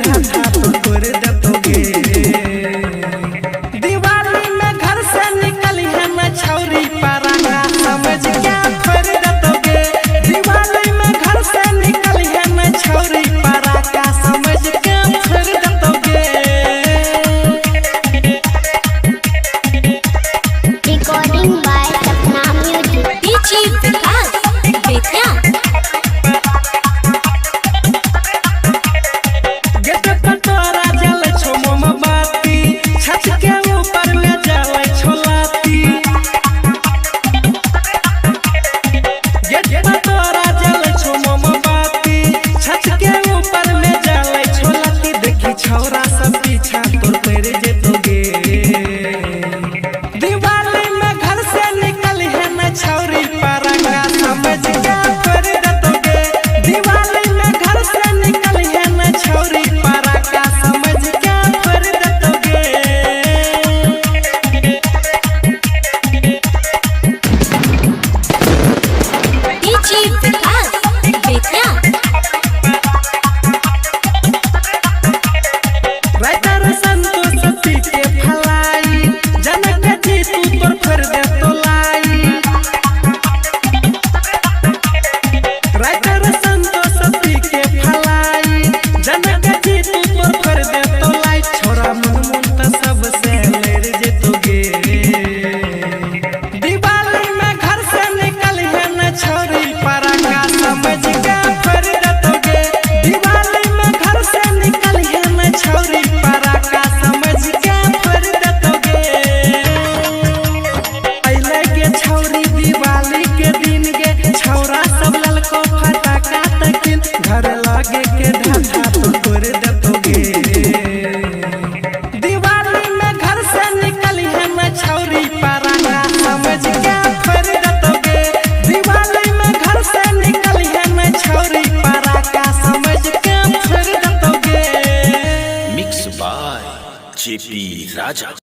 ढाठा तो तोड़ दतोगे। दिवाली में घर से निकली है न छौरी पराका समझ क्या फोड़ दतोगे। दिवाली में घर से निकली है न छौरी पराका समझ क्या फोड़ दतोगे। Recording by Sapna music DJ Vikas Bettiah. Gate पर तोरा जल छो मोमबत्ती छत के ऊपर में जल छोलाती। गेट पर तोरा जल छो मोमबत्ती छत के ऊपर में जल छोलाती। देखी छौरा सब पीछा तोर पैर जेतोगे। दिवाली में घर से निकली है न छौरी पराका समझ क्या फोड़ दतोगे। दिवाली में घर से निकली है न छौरी पराका समझ क्या फोड़ दतोगे। डीजे विकास बेतिया। राइटर संतोष पी के फलाई जनक जी तू तोर फोड़ दे तोलाई। राइटर संतोष पी के फलाई जनक जी तू तोर फोड़ दे तोलाई। छोरा मुन त सबसे लड़ जेतोगे। दिवाली में घर से निकली है न छौरी पराका समझ क्या फोड़ दतोगे। दिवाली में घर से निकली है न छौरी पराका समझ क्या फोड़ दतोगे। अइले गे छौरी दिवाली के दिन गे छौरा सब ललको फटाका तकिन घर लागे के ढाठा तो तोड़ दतोगे। दिवाली में घर से निकली है न छौरी पराका समझ क्या फोड़ दतोगे। दिवाली में घर से निकली है न छौरी पराका समझ क्या फोड़ दतोगे। Mix by JP Raja.